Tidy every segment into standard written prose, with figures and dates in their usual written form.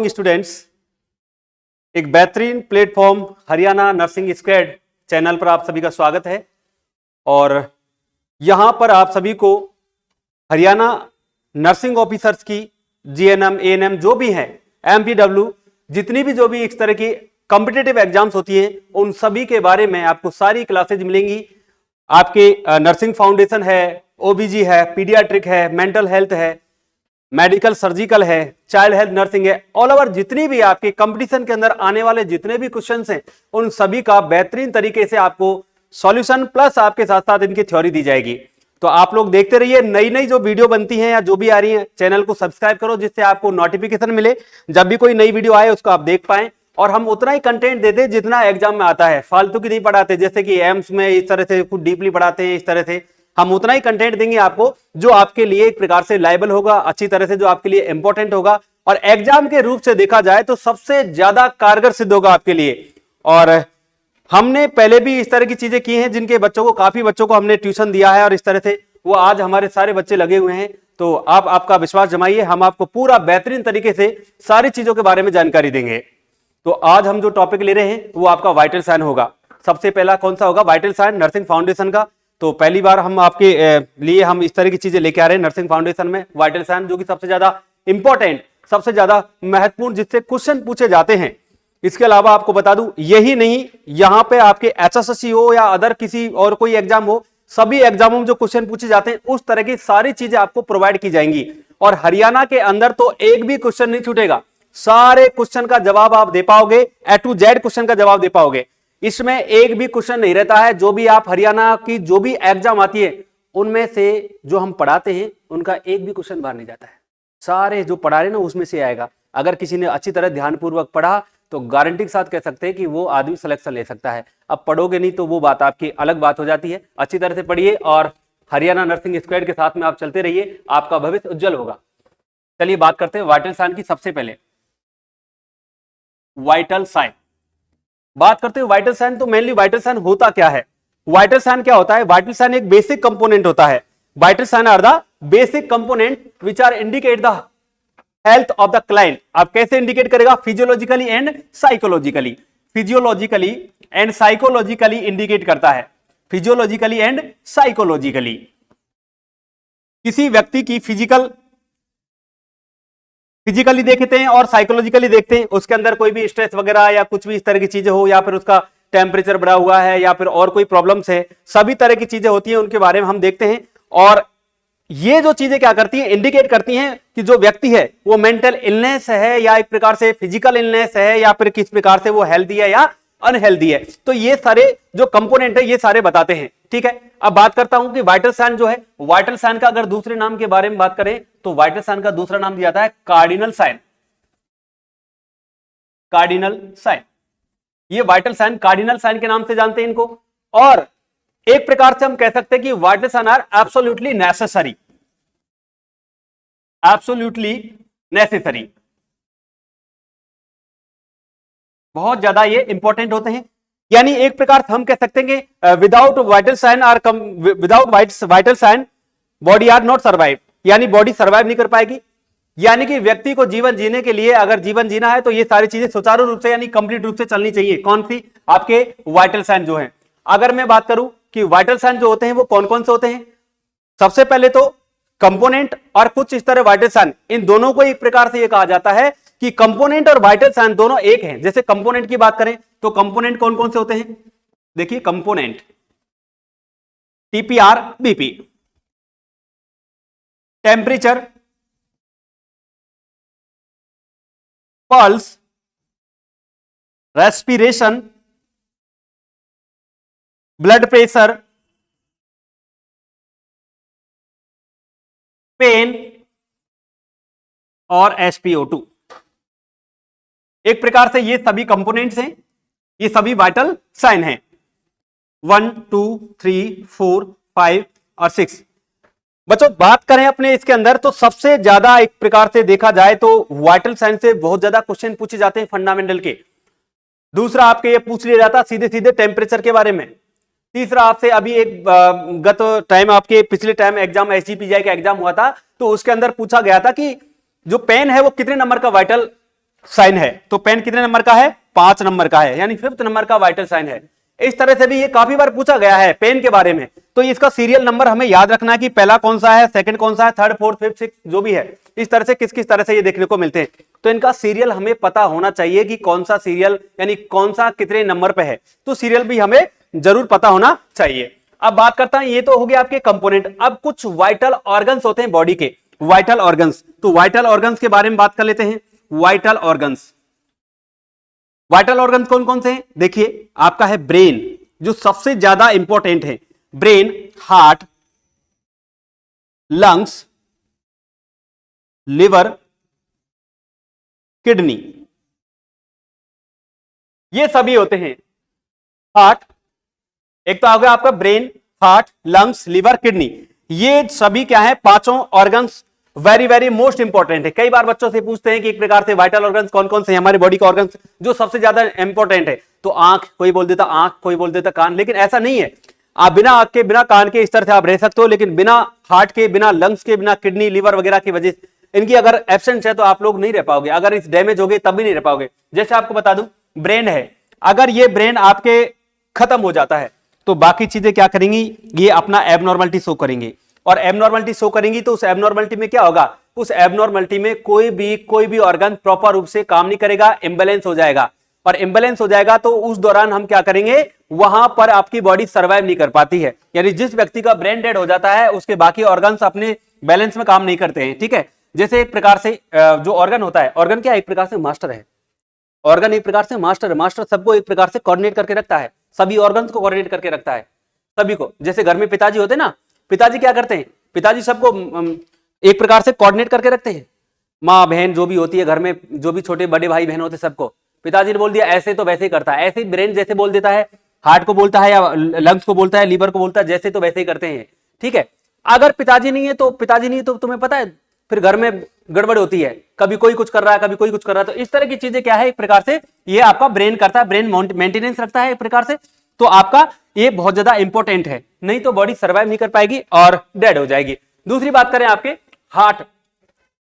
Morning students. एक बेहतरीन platform Haryana nursing squad channel पर आप सभी का स्वागत है और यहां पर आप सभी को हरियाणा नर्सिंग ऑफिसर्स की जीएनएम एएनएम जो भी हैं एमपीडब्ल्यू जितनी भी जो भी इस तरह की कॉम्पिटिटिव एग्जाम्स होती हैं उन सभी के बारे में आपको सारी क्लासेज मिलेंगी। आपके नर्सिंग फाउंडेशन है, ओबीजी है, पीडियाट्रिक है, मेंटल हेल्थ है, मेडिकल सर्जिकल है, चाइल्ड हेल्थ नर्सिंग है, ऑल ओवर जितनी भी आपके कंपटीशन के अंदर आने वाले जितने भी क्वेश्चंस हैं उन सभी का बेहतरीन तरीके से आपको सॉल्यूशन प्लस आपके साथ साथ इनकी थ्योरी दी जाएगी। तो आप लोग देखते रहिए, नई नई जो वीडियो बनती हैं या जो भी आ रही है चैनल को सब्सक्राइब करो जिससे आपको नोटिफिकेशन मिले जब भी कोई नई वीडियो आए उसको आप देख पाएं। और हम उतना ही कंटेंट देते जितना एग्जाम में आता है, फालतू की नहीं पढ़ाते जैसे कि एम्स में इस तरह से कुछ डीपली पढ़ाते हैं। इस तरह से हम उतना ही कंटेंट देंगे आपको जो आपके लिए एक प्रकार से लायबल होगा, अच्छी तरह से जो आपके लिए इंपॉर्टेंट होगा और एग्जाम के रूप से देखा जाए तो सबसे ज्यादा कारगर सिद्ध होगा आपके लिए। और हमने पहले भी इस तरह की चीजें की हैं जिनके बच्चों को, काफी बच्चों को हमने ट्यूशन दिया है और इस तरह से वो आज हमारे सारे बच्चे लगे हुए हैं। तो आप आपका विश्वास जमाइए, हम आपको पूरा बेहतरीन तरीके से सारी चीजों के बारे में जानकारी देंगे। तो आज हम जो टॉपिक ले रहे हैं वो आपका वाइटल साइन होगा। सबसे पहला कौन सा होगा? वाइटल साइन नर्सिंग फाउंडेशन का। तो पहली बार हम आपके लिए हम इस तरह की चीजें लेके आ रहे हैं नर्सिंग फाउंडेशन में वाइटल साइन, जो कि सबसे ज्यादा इंपॉर्टेंट, सबसे ज्यादा महत्वपूर्ण जिससे क्वेश्चन पूछे जाते हैं। इसके अलावा आपको बता दूं, यही नहीं, यहां पे आपके एचएसएससी हो या अदर किसी और कोई एग्जाम हो, सभी एग्जामों में जो क्वेश्चन पूछे जाते हैं उस तरह की सारी चीजें आपको प्रोवाइड की जाएंगी। और हरियाणा के अंदर तो एक भी क्वेश्चन नहीं छूटेगा, सारे क्वेश्चन का जवाब आप दे पाओगे, ए टू जेड क्वेश्चन का जवाब दे पाओगे। इसमें एक भी क्वेश्चन नहीं रहता है, जो भी आप हरियाणा की जो भी एग्जाम आती है उनमें से जो हम पढ़ाते हैं उनका एक भी क्वेश्चन बाहर नहीं जाता है। सारे जो पढ़ा रहे ना उसमें से आएगा। अगर किसी ने अच्छी तरह ध्यानपूर्वक पढ़ा तो गारंटी के साथ कह सकते हैं कि वो आदमी सिलेक्शन ले सकता है। अब पढ़ोगे नहीं तो वो बात आपकी अलग बात हो जाती है। अच्छी तरह से पढ़िए और हरियाणा नर्सिंग स्क्वाड के साथ में आप चलते रहिए, आपका भविष्य उज्जवल होगा। चलिए बात करते हैं वाइटल साइन की। सबसे पहले वाइटल साइन बात करते हैं। वाइटल साइन तो मेनली वाइटल साइन होता क्या है? वाइटल साइन क्या होता है? वाइटल साइन एक बेसिक कंपोनेंट होता है। Vital sign are the basic component which are indicate the health of the client. आप कैसे इंडिकेट करेगा? Physiologically and psychologically. Physiologically and psychologically indicate करता है। फिजियोलॉजिकली एंड साइकोलॉजिकली किसी व्यक्ति की फिजिकली देखते हैं और साइकोलॉजिकली देखते हैं। उसके अंदर कोई भी स्ट्रेस वगैरह या कुछ भी इस तरह की चीजें हो, या फिर उसका टेम्परेचर बढ़ा हुआ है या फिर और कोई प्रॉब्लम्स है, सभी तरह की चीजें होती हैं, उनके बारे में हम देखते हैं। और ये जो चीजें क्या करती हैं? इंडिकेट करती हैं कि जो व्यक्ति है वो मेंटल इलनेस है या एक प्रकार से फिजिकल इलनेस है या फिर किस प्रकार से वो हेल्दी है या अनहेल्दी है। तो ये सारे जो कंपोनेंट है ये सारे बताते हैं। ठीक है, अब बात करता हूं कि वाइटल साइन जो है, वाइटल साइन का अगर दूसरे नाम के बारे में बात करें तो वाइटल साइन का दूसरा नाम दिया जाता है कार्डिनल साइन। कार्डिनल साइन, ये वाइटल साइन कार्डिनल साइन के नाम से जानते हैं इनको। और एक प्रकार से हम कह सकते हैं कि vital sign are absolutely necessary. Absolutely necessary, बहुत ज्यादा ये इंपॉर्टेंट होते हैं। यानी एक प्रकार से हम कह सकते हैं कि without vital sign are without vital sign body are not survive, यानी बॉडी सर्वाइव नहीं कर पाएगी। यानी कि व्यक्ति को जीवन जीने के लिए अगर जीवन जीना है तो ये सारी चीजें सुचारू रूप से यानी कंप्लीट रूप से चलनी चाहिए। कौन सी? आपके वाइटल साइन जो हैं। अगर मैं बात करूं कि वाइटल साइन जो होते हैं वो कौन कौन से होते हैं, सबसे पहले तो कंपोनेंट और कुछ इस तरह वाइटल साइन, इन दोनों को एक प्रकार से यह कहा जाता है कि कंपोनेंट और वाइटल साइन दोनों एक हैं। जैसे कंपोनेंट की बात करें तो कंपोनेंट कौन कौन से होते हैं? देखिए component TPR BP, temperature, pulse, respiration, blood pressure, pain और SpO2। एक प्रकार से ये सभी कंपोनेंट्स हैं, ये सभी वाइटल साइन हैं। 1 2 3 4 5 और 6। बच्चों बात करें अपने इसके अंदर तो सबसे ज्यादा एक प्रकार से देखा जाए तो वाइटल साइन से बहुत ज्यादा क्वेश्चन पूछे जाते हैं फंडामेंटल के। दूसरा आपके ये पूछ लिया जाता सीधे सीधे टेम्परेचर के बारे में। तीसरा आपसे अभी एक गत टाइम आपके पिछले टाइम एग्जाम SGPGI का एग्जाम हुआ था तो उसके अंदर पूछा गया था कि जो पेन है वो कितने नंबर का वाइटल साइन है। तो पेन कितने नंबर का है? 5 नंबर का है, यानी 5th नंबर का वाइटल साइन है। इस तरह से भी ये काफी बार पूछा गया है पेन के बारे में, तो इसका सीरियल नंबर हमें याद रखना है कि पहला कौन सा है, सेकंड कौन सा है, थर्ड, फोर्थ, फिफ्थ, सिक्स, जो भी है, इस तरह से किस किस तरह से ये देखने को मिलते हैं। तो इनका सीरियल हमें पता होना चाहिए कि कौन सा सीरियल यानी कौन सा कितने नंबर पे है, तो सीरियल भी हमें जरूर पता होना चाहिए। अब बात करता है, ये तो हो गया आपके कंपोनेंट। अब कुछ वाइटल ऑर्गन्स होते हैं बॉडी के, वाइटल ऑर्गन्स। तो वाइटल ऑर्गन्स के बारे में बात कर लेते हैं। वाइटल ऑर्गन्स, वाइटल ऑर्गन्स कौन कौन से हैं? देखिए, आपका है ब्रेन, जो सबसे ज्यादा इंपॉर्टेंट है। Brain, heart, lungs, liver, kidney, ये सभी होते हैं। हार्ट, एक तो आ गया आपका brain, heart, lungs, liver, kidney, ये सभी क्या है? पांचों organs very very most important है। कई बार बच्चों से पूछते हैं कि एक प्रकार से वाइटल ऑर्गन्स कौन कौन से हैं हमारे बॉडी के ऑर्गन्स जो सबसे ज्यादा इंपॉर्टेंट है। तो आंख, कोई बोल देता आंख, कोई बोल देता कान, लेकिन ऐसा नहीं है। आप बिना आंख के, बिना कान के इस तरह से आप रह सकते हो, लेकिन बिना हार्ट के, बिना लंग्स के, बिना किडनी, लिवर वगैरह की वजह से इनकी अगर एब्सेंस है तो आप लोग नहीं रह पाओगे। अगर इस डैमेज हो गए तब भी नहीं रह पाओगे। जैसे आपको बता दूं, ब्रेन है, अगर ये ब्रेन आपके खत्म हो जाता है तो बाकी चीजें क्या करेंगी? ये अपना एबनॉर्मलिटी शो करेंगे, और एबनॉर्मलिटी शो करेंगी तो उस एबनॉर्मलिटी में क्या होगा? उस एबनॉर्मलिटी में कोई भी ऑर्गन प्रॉपर रूप से काम नहीं करेगा, इंबैलेंस हो जाएगा। और इंबैलेंस हो जाएगा तो उस दौरान हम क्या करेंगे? वहां पर आपकी बॉडी सर्वाइव नहीं कर पाती है। यानी जिस व्यक्ति का ब्रेन डेड हो जाता है उसके बाकी ऑर्गन्स अपने बैलेंस में काम नहीं करते हैं। ठीक है, जैसे एक प्रकार से जो ऑर्गन होता है, ऑर्गन क्या एक प्रकार से मास्टर है। ऑर्गन एक प्रकार से मास्टर है। मास्टर सबको एक प्रकार से कोऑर्डिनेट करके रखता है, सभी ऑर्गन्स को कोऑर्डिनेट करके रखता है सभी को। जैसे घर में पिताजी होते हैं ना, पिताजी क्या करते हैं? पिताजी सबको एक प्रकार से कोऑर्डिनेट करके रखते हैं। माँ बहन जो भी होती है घर में, जो भी छोटे बड़े भाई बहन होते हैं, सबको पिताजी ने बोल दिया ऐसे तो वैसे ही करता है। ऐसे ही ब्रेन जैसे बोल देता है, हार्ट को बोलता है या लंग्स को बोलता है, लीवर को बोलता है, जैसे तो वैसे ही करते हैं। ठीक है, अगर पिताजी नहीं है तो तुम्हें पता है फिर घर में गड़बड़ होती है, कभी कोई कुछ कर रहा है, कभी कोई कुछ कर रहा है। तो इस तरह की चीजें क्या है? एक प्रकार से ये आपका ब्रेन करता है, ब्रेन मेंटेनेंस रखता है एक प्रकार से। तो आपका ये बहुत ज्यादा इंपॉर्टेंट है, नहीं तो बॉडी सर्वाइव नहीं कर पाएगी और डेड हो जाएगी। दूसरी बात करें आपके हार्ट।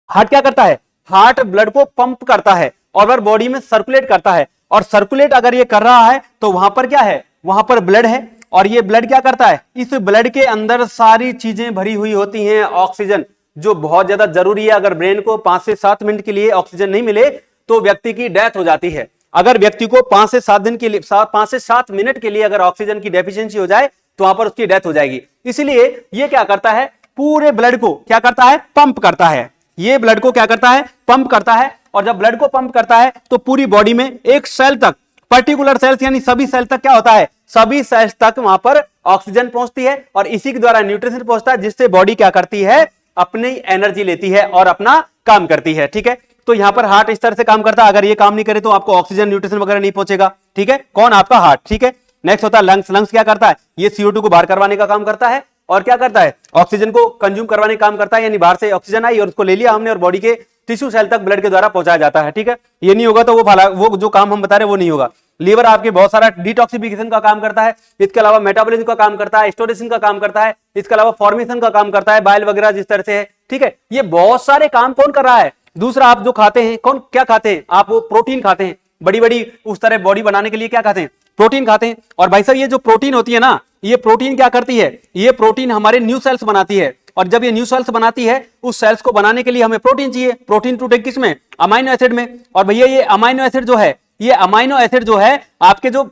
हार्ट क्या करता है? हार्ट ब्लड को पंप करता है और बॉडी में सर्कुलेट करता है। और सर्कुलेट अगर ये कर रहा है तो वहां पर क्या है? वहां पर ब्लड है, और ये ब्लड क्या करता है? इस ब्लड के अंदर सारी चीजें भरी हुई होती हैं, ऑक्सीजन जो बहुत ज्यादा जरूरी है। अगर ब्रेन को 5 से 7 मिनट के लिए ऑक्सीजन नहीं मिले तो व्यक्ति की डेथ हो जाती है। अगर व्यक्ति को 5 से 7 दिन के लिए 5 से 7 मिनट के लिए अगर ऑक्सीजन की डेफिशिएंसी हो जाए तो वहां पर उसकी डेथ हो जाएगी। इसलिए ये क्या करता है? पूरे ब्लड को क्या करता है? पंप करता है। ये ब्लड को क्या करता है? पंप करता है। और जब ब्लड को पंप करता है तो पूरी बॉडी में एक सेल तक, पर्टिकुलर सेल्स यानी सभी सेल तक क्या होता है? सभी सेल्स तक वहां पर ऑक्सीजन पहुंचती है और इसी के द्वारा न्यूट्रिशन पहुंचता है, जिससे बॉडी क्या करती है? अपनी एनर्जी लेती है और अपना काम करती है। ठीक है, तो यहां पर हार्ट इस तरह से काम करता है। अगर ये काम नहीं करे तो आपको ऑक्सीजन न्यूट्रिशन वगैरह नहीं पहुंचेगा। ठीक है, कौन? आपका हार्ट। ठीक है, नेक्स्ट होता है लंग्स। लंग्स क्या करता है? ये CO2 को बाहर करवाने का काम करता है और क्या करता है? ऑक्सीजन को कंज्यूम करवाने का काम करता है। यानी बाहर से ऑक्सीजन आई और उसको ले लिया हमने और बॉडी के टिश्यू सेल तक ब्लड के द्वारा पहुंचाया जाता है। ठीक है, ये नहीं होगा तो वो जो काम हम बता रहे हैं वो नहीं होगा। लीवर आपके बहुत सारा डिटॉक्सिफिकेशन का काम करता है, इसके अलावा मेटाबॉलिज्म का काम करता है, स्टोरेशन का काम करता है, इसके अलावा फॉर्मेशन का काम करता है, बाइल वगैरह जिस तरह से है। ठीक है, ये बहुत सारे काम कौन कर रहा है? दूसरा, आप जो खाते हैं, कौन क्या खाते हैं? आप वो प्रोटीन खाते हैं, बड़ी बड़ी उस तरह बॉडी बनाने के लिए क्या खाते हैं? प्रोटीन खाते हैं। और भाई साहब, ये जो प्रोटीन होती है ना, ये प्रोटीन क्या करती है? ये प्रोटीन हमारे न्यू सेल्स बनाती है, और जब ये न्यू सेल्स बनाती है, उस सेल्स को बनाने के लिए हमें प्रोटीन चाहिए। प्रोटीन टू टेक किसमें? अमाइनो एसिड में। और भैया ये अमाइनो एसिड जो है, ये अमाइनो एसिड जो है आपके जो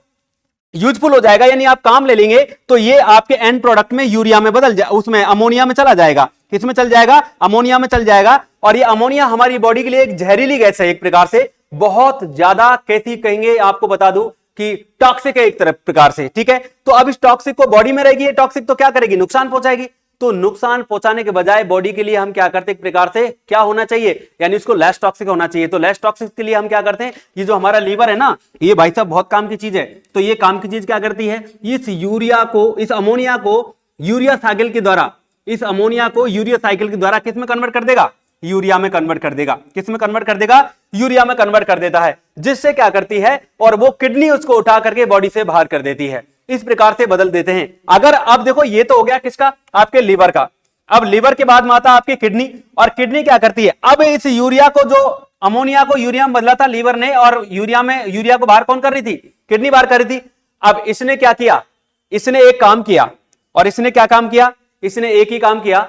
यूजफुल हो जाएगा, यानी आप काम ले लेंगे तो ये आपके एंड प्रोडक्ट में यूरिया में बदल जाए, उसमें अमोनिया में चला जाएगा। किसमें चल जाएगा? अमोनिया में चल जाएगा। और ये अमोनिया हमारी बॉडी के लिए एक जहरीली गैस है, एक प्रकार से बहुत ज्यादा, कैसी कहेंगे आपको बता दूं कि टॉक्सिक है एक तरह प्रकार से। ठीक है, तो अब इस टॉक्सिक को बॉडी में रहेगी, ये टॉक्सिक तो क्या करेगी? नुकसान पहुंचाएगी। तो नुकसान पहुंचाने के बजाय बॉडी के लिए हम क्या करते हैं? एक प्रकार से क्या होना चाहिए? यानी उसको लेस टॉक्सिक होना चाहिए। तो लेस टॉक्सिक के लिए हम क्या करते हैं? ये जो हमारा लीवर है ना, ये भाई साहब बहुत काम की चीज है। तो ये काम की चीज क्या करती है? इस यूरिया को, इस अमोनिया को यूरिया साइकिल के द्वारा, इस अमोनिया को यूरिया साइकिल के द्वारा किस में कन्वर्ट कर देगा? यूरिया में कन्वर्ट कर देगा। किस में कन्वर्ट कर देगा? यूरिया में कन्वर्ट कर देता है, जिससे क्या करती है? और वो किडनी उसको उठा करके बॉडी से बाहर कर देती है। इस प्रकार से बदल देते हैं। अगर अब देखो, ये तो हो गया किसका? आपके लीवर का। अब लीवर के बाद में आता है आपकी किडनी, और किडनी क्या करती है? अब इस यूरिया को जो अमोनिया को यूरिया में बदला था लीवर ने, और यूरिया को बाहर कौन कर रही थी? किडनी बाहर कर रही थी। अब इसने क्या किया? इसने एक काम किया, और इसने क्या काम किया? इसने एक ही काम किया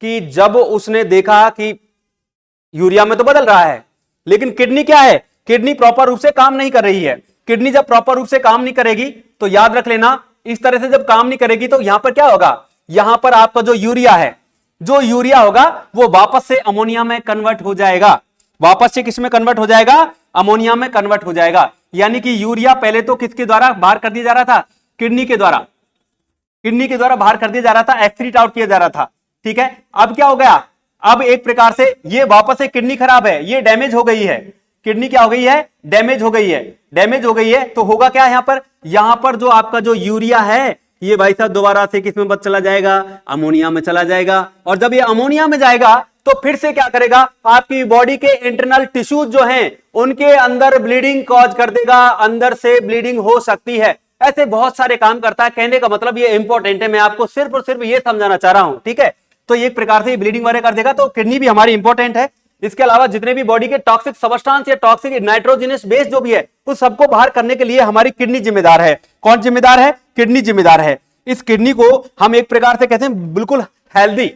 कि जब उसने देखा कि यूरिया में तो बदल रहा है, लेकिन किडनी क्या है? किडनी प्रॉपर रूप से काम नहीं कर रही है। किडनी जब प्रॉपर रूप से काम नहीं करेगी तो याद रख लेना, इस तरह से जब काम नहीं करेगी तो यहां पर क्या होगा? यहां पर आपका जो यूरिया है, जो यूरिया होगा वो वापस से अमोनिया में कन्वर्ट हो जाएगा। वापस से किस में कन्वर्ट हो जाएगा? अमोनिया में कन्वर्ट हो जाएगा। यानी कि यूरिया पहले तो किसके द्वारा बाहर कर दिया जा रहा था? किडनी के द्वारा। किडनी के द्वारा बाहर कर दिया जा रहा था, एक्सक्रीट आउट किया जा रहा था। ठीक है, अब क्या हो गया? अब एक प्रकार से ये वापस से किडनी खराब है, ये डैमेज हो गई है। किडनी क्या हो गई है? डैमेज हो गई है। डैमेज हो गई है तो होगा क्या यहां पर? यहां पर जो आपका जो यूरिया है ये भाई साहब दोबारा से किस में चला जाएगा? अमोनिया में चला जाएगा। और जब ये अमोनिया में जाएगा तो फिर से क्या करेगा? आपकी बॉडी के इंटरनल टिश्यूज जो हैं उनके अंदर ब्लीडिंग कॉज कर देगा, अंदर से ब्लीडिंग हो सकती है। ऐसे बहुत सारे काम करता है। कहने का मतलब ये इंपॉर्टेंट है, मैं आपको सिर्फ और सिर्फ ये समझाना चाह रहा हूं। ठीक है, तो एक प्रकार से ब्लीडिंग वगैरह कर देगा, तो किडनी भी हमारी इंपॉर्टेंट है। इसके अलावा जितने भी बॉडी के टॉक्सिक सब्सटेंस या टॉक्सिक नाइट्रोजनस बेस जो भी है उस सबको बाहर करने के लिए हमारी किडनी जिम्मेदार है। कौन जिम्मेदार है? किडनी जिम्मेदार है। इस किडनी को हम एक प्रकार से कहते हैं बिल्कुल हेल्दी,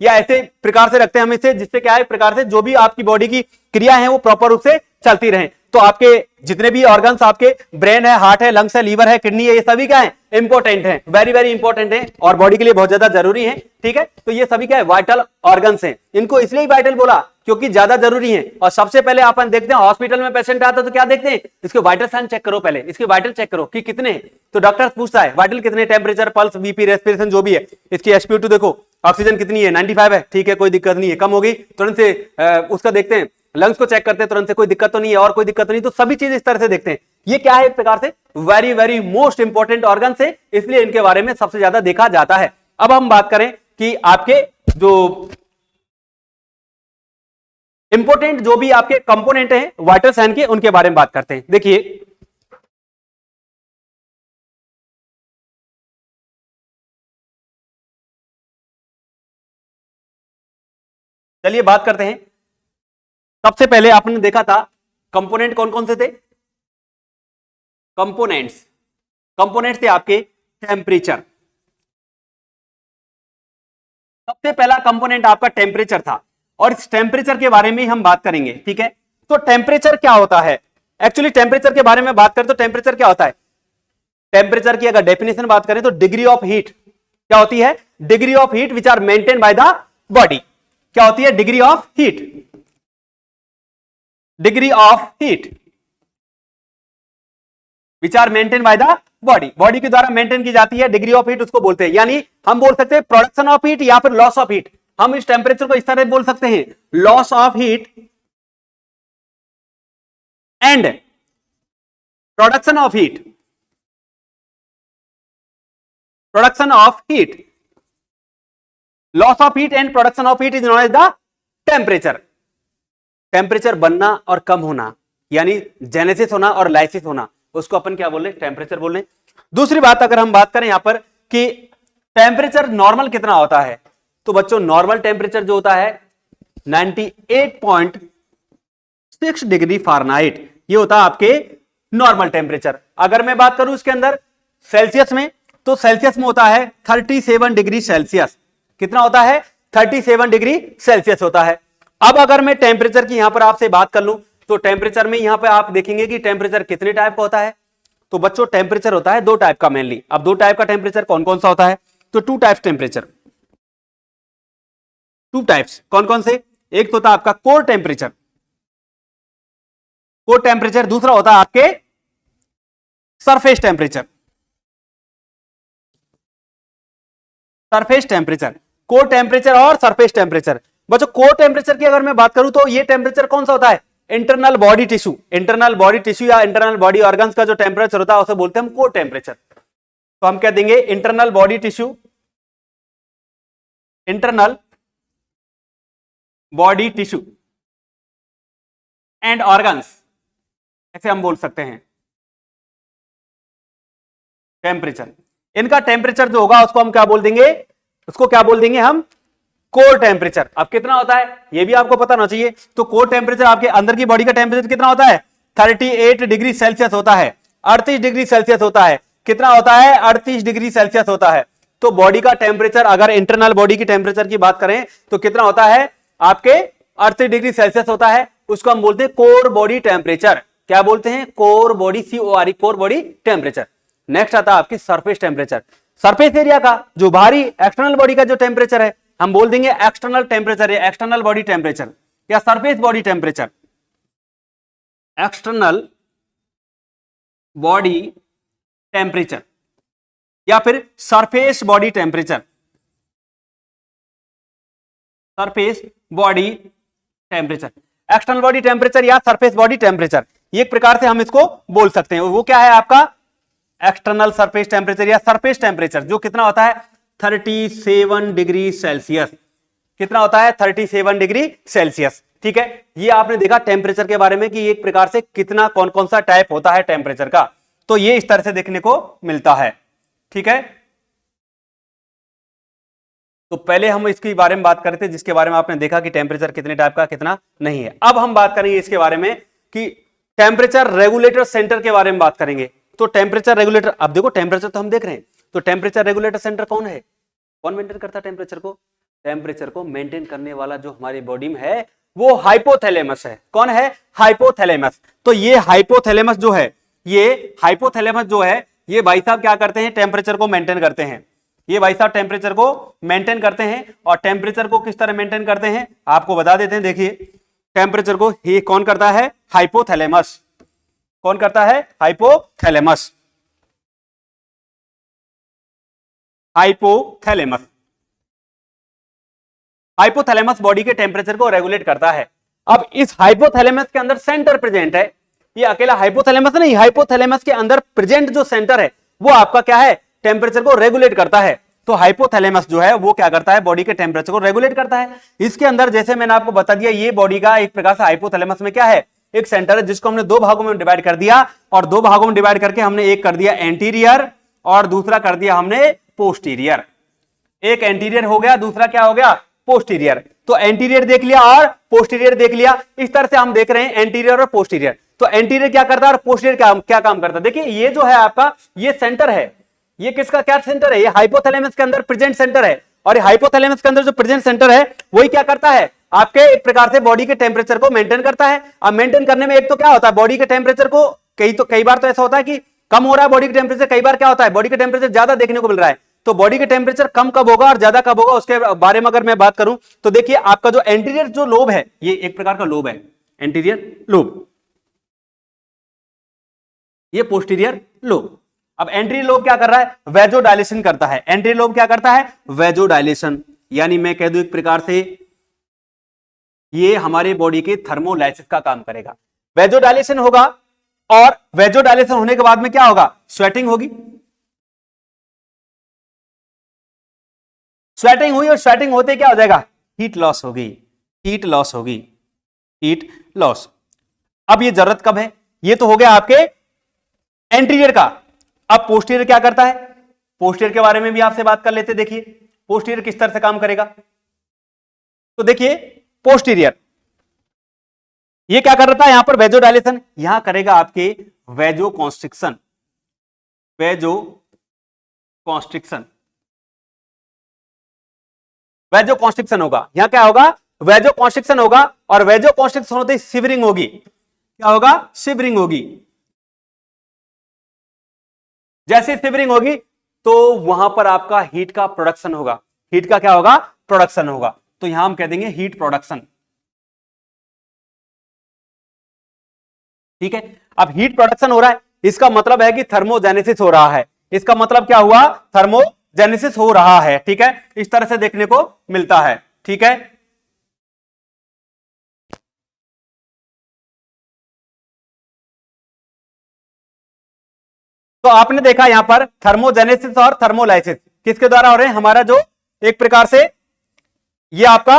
या ऐसे प्रकार से रखते हैं हम इसे, जिससे क्या है, एक प्रकार से जो भी आपकी बॉडी की क्रिया है वो प्रॉपर रूप से चलती रहे। तो आपके जितने भी ऑर्गन्स, आपके ब्रेन है, हार्ट है, लंग्स है, लीवर है, किडनी है, ये सभी क्या है? इंपॉर्टेंट है, वेरी वेरी इंपॉर्टेंट है और बॉडी के लिए बहुत ज्यादा जरूरी है। ठीक है, तो ये सभी क्या है? वाइटल ऑर्गन्स हैं। इनको इसलिए वाइटल बोला क्योंकि ज्यादा जरूरी है। और सबसे पहले अपन देखते हैं हॉस्पिटल में पेशेंट आता है तो क्या देखते हैं? इसके वाइटल साइन चेक करो, पहले इसके वाइटल चेक करो कि कितने हैं। तो डॉक्टर पूछता है वाइटल कितने, टेम्परेचर, पल्स, बीपी, रेस्पिरेशन जो भी है। इसकी spo2 देखो, ऑक्सीजन कितनी है? 95 है, ठीक है, कोई दिक्कत नहीं है। कम हो गई तुरंत से उसका देखते हैं, लंग्स को चेक करते हैं तुरंत से, कोई दिक्कत तो नहीं है, और कोई दिक्कत नहीं। तो सभी चीज इस तरह से देखते हैं। ये क्या है? एक प्रकार से very very most important organ है, इसलिए इनके बारे में सबसे ज्यादा देखा जाता है। अब हम बात करें कि आपके जो इंपॉर्टेंट जो भी आपके कंपोनेंट हैं वाइटल साइन के, उनके बारे में बात करते हैं। देखिए चलिए बात करते हैं। सबसे पहले आपने देखा था कंपोनेंट कौन कौन से थे? कंपोनेंट्स थे आपके टेम्परेचर। सबसे पहला कंपोनेंट आपका टेम्परेचर था, और इस टेम्परेचर के बारे में हम बात करेंगे। ठीक है, तो टेम्परेचर क्या होता है? एक्चुअली टेम्परेचर के बारे में बात करें तो टेम्परेचर क्या होता है? टेम्परेचर की अगर डेफिनेशन बात करें तो डिग्री ऑफ हीट क्या होती है? Degree of heat which are maintain by the body. क्या होती है? Degree of heat. Degree of heat which are maintain by the body, body के द्वारा मेंटेन की जाती है। डिग्री ऑफ हीट उसको बोलते हैं, यानी हम बोल सकते हैं प्रोडक्शन ऑफ हीट या फिर लॉस ऑफ हीट। हम इस टेम्परेचर को इस तरह बोल सकते हैं, loss of heat and production of heat. Production of heat, loss of heat and production of heat is known as the temperature. Temperature बनना और कम होना, यानी जेनेसिस होना और लाइसिस होना, उसको अपन क्या बोल रहे हैं? टेम्परेचर बोल रहे हैं। दूसरी बात अगर हम बात करें यहां पर कि टेम्परेचर नॉर्मल कितना होता है, तो बच्चों नॉर्मल टेम्परेचर जो होता है 98.6 डिग्री फ़ारेनहाइट, ये होता है आपके नॉर्मल टेम्परेचर। अगर मैं बात करूं इसके अंदर सेल्सियस में, तो सेल्सियस में होता है 37 डिग्री सेल्सियस। कितना होता है? 37 डिग्री सेल्सियस होता है। अब अगर मैं टेम्परेचर की यहां पर आपसे बात कर लूं तो टेम्परेचर में यहां पे आप देखेंगे कि टेम्परेचर कितने टाइप का होता है। तो बच्चों टेम्परेचर होता है दो टाइप का मेनली। अब दो टाइप का टेम्परेचर कौन कौन सा होता है? तो two types temperature. Two types कौन कौन से? एक तो होता है आपका कोर टेम्परेचर, कोर टेम्परेचर। दूसरा होता है आपके surface temperature. Surface temperature, core temperature और सरफेस टेम्परेचर। बच्चों कोर टेम्परेचर की अगर मैं बात करूं तो ये टेम्परेचर कौन सा होता है? Internal body tissue, internal body tissue या इंटरनल बॉडी ऑर्गन्स का जो टेम्परेचर होता है उसे बोलते हैं हम कोर टेम्परेचर। तो हम क्या देंगे? Internal body tissue, internal body tissue and organs, ऐसे हम बोल सकते हैं टेम्परेचर। इनका टेम्परेचर जो होगा उसको हम क्या बोल देंगे? उसको क्या बोल देंगे हम? Core temperature. अब कितना होता है ये भी आपको पता होना चाहिए। तो कोर टेम्परेचर आपके अंदर की बॉडी का टेम्परेचर कितना होता है 38 डिग्री सेल्सियस होता है, 38 डिग्री सेल्सियस होता है। कितना होता है 38 डिग्री सेल्सियस होता है। तो बॉडी का टेम्परेचर अगर इंटरनल बॉडी की टेम्परेचर की बात करें तो कितना होता है आपके 38 डिग्री सेल्सियस होता है। उसको हम बोलते हैं कोर बॉडी टेम्परेचर। क्या बोलते हैं core body, CORE core body temperature. Next आता है आपकी सरफेस टेम्परेचर। सरफेस एरिया का जो बाहरी एक्सटर्नल बॉडी का जो टेम्परेचर है हम बोल देंगे एक्सटर्नल टेम्परेचर या एक्सटर्नल बॉडी टेम्परेचर या surface body temperature. External body temperature या फिर surface body temperature, surface body temperature, external body temperature या सरफेस बॉडी टेम्परेचर, एक प्रकार से हम इसको बोल सकते हैं। वो क्या है आपका एक्सटर्नल सरफेस टेम्परेचर या सरफेस टेम्परेचर, जो कितना होता है 37 डिग्री सेल्सियस। कितना होता है 37 डिग्री सेल्सियस। ठीक है, ये आपने देखा टेम्परेचर के बारे में कि एक प्रकार से कितना कौन कौन सा टाइप होता है टेम्परेचर का, तो ये इस तरह से देखने को मिलता है। ठीक है, तो पहले हम इसके बारे में बात कर रहे थे जिसके बारे में आपने देखा कि टेम्परेचर कितने टाइप का कितना नहीं है। अब हम बात करेंगे इसके बारे में कि टेम्परेचर रेगुलेटर सेंटर के बारे में बात करेंगे। तो टेम्परेचर रेगुलेटर, अब देखो टेम्परेचर तो हम देख रहे हैं, तो टेम्परेचर रेगुलेटर सेंटर कौन है, कौन मेंटेन करता है टेम्परेचर को? टेम्परेचर को मेंटेन करने वाला जो हमारी बॉडी में है वो हाइपोथैलेमस है। कौन है? हाइपोथैलेमस। तो ये हाइपोथैलेमस जो है, ये हाइपोथैलेमस जो है ये भाई साहब क्या करते हैं टेम्परेचर को मेंटेन करते हैं। ये भाई साहब टेम्परेचर को मेंटेन करते हैं। और टेम्परेचर को किस तरह मेंटेन करते हैं आपको बता देते हैं। देखिए टेम्परेचर को ये कौन करता है? हाइपोथैलेमस। कौन करता है? हाइपोथैलेमस। हाइपोथैलेमस, हाइपोथैलेमस बॉडी के टेम्परेचर को रेगुलेट करता है। अब इस हाइपोथैलेमस के अंदर सेंटर प्रेजेंट है। ये अकेला हाइपोथैलेमस नहीं, हाइपोथैलेमस के अंदर प्रेजेंट जो सेंटर है वो आपका क्या है? टेम्परेचर को रेगुलेट करता है। तो हाइपोथैलेमस जो है वो क्या करता है? बॉडी के टेम्परेचर को रेगुलेट करता है। इसके अंदर जैसे मैंने आपको बता दिया, ये बॉडी का एक प्रकार से हाइपोथैलेमस में क्या है? एक सेंटर है जिसको हमने दो भागों में डिवाइड कर दिया, और दो भागों में डिवाइड करके हमने एक कर दिया एंटीरियर और दूसरा कर दिया हमने पोस्टीरियर। एक एंटीरियर हो गया, दूसरा क्या हो गया? पोस्टीरियर। तो एंटीरियर देख लिया और पोस्टीरियर देख लिया। इस तरह से हम देख रहे हैं एंटीरियर और पोस्टीरियर। तो एंटीरियर क्या करता है और पोस्टीरियर क्या काम करता है? देखिए ये जो है आपका ये सेंटर है, ये किसका क्या सेंटर है? ये हाइपोथैलेमस के अंदर प्रेजेंट सेंटर है। और ये हाइपोथैलेमस के अंदर जो प्रेजेंट सेंटर है वही क्या करता है? आपके एक प्रकार से बॉडी के टेम्परेचर को मेंटेन करता है। अब मेंटेन करने में एक तो क्या होता है, बॉडी के टेम्परेचर को कई बार तो ऐसा होता है कि कम हो रहा है बॉडी का टेम्परेचर, कई बार क्या होता है बॉडी का टेम्परेचर ज्यादा देखने को मिल रहा है। तो बॉडी के टेम्परेचर कम कब होगा और ज्यादा कब होगा उसके बारे में अगर मैं बात करूं तो देखिए आपका जो एंटीरियर जो लोब है ये एक प्रकार का लोब है, एंटीरियर लोब, ये पोस्टीरियर लोब। अब एंटीरियर लोब क्या कर रहा है? वेजोडाइलेशन करता है। एंटीरियर लोब क्या करता है? वेजोडाइलेशन, यानी मैं कह दूं एक प्रकार से ये हमारे बॉडी के थर्मोलाइसिस का काम करेगा। वेजोडाइलेशन होगा और वेजोडाइलेशन होने के बाद में क्या होगा? स्वेटिंग होगी। स्वेटिंग हुई और स्वेटिंग होते क्या हो जाएगा? हीट लॉस होगी, हीट लॉस होगी, हीट लॉस। अब ये जरूरत कब है? ये तो हो गया आपके एंटीरियर का। अब पोस्टीरियर क्या करता है? पोस्टीरियर के बारे में भी आपसे बात कर लेते। देखिए पोस्टीरियर किस तरह से काम करेगा। तो देखिए पोस्टीरियर ये क्या कर रहा था यहां पर? वेजोडाइलेशन। यहां करेगा आपके वेजो कॉन्स्ट्रिक्शन, वेजो कॉन्स्ट्रिक्शन, वेजो कॉन्स्ट्रिक्शन होगा। यहां क्या होगा? वेजो कॉन्स्ट्रिक्शन होगा। और वेजो कॉन्स्ट्रिक्शन होते ही शिवरिंग होगी। क्या होगा? शिवरिंग होगी। जैसे शिवरिंग होगी तो वहां पर आपका हीट का प्रोडक्शन होगा। हीट का क्या होगा? प्रोडक्शन होगा। तो यहां हम कह देंगे हीट प्रोडक्शन। ठीक है, अब हीट प्रोडक्शन हो रहा है, इसका मतलब है कि थर्मोजेनेसिस हो रहा है। इसका मतलब क्या हुआ? थर्मोजेनेसिस हो रहा है। ठीक है, इस तरह से देखने को मिलता है। ठीक है, तो आपने देखा यहां पर थर्मोजेनेसिस और थर्मोलाइसिस किसके द्वारा हो रहे हैं? हमारा जो एक प्रकार से ये आपका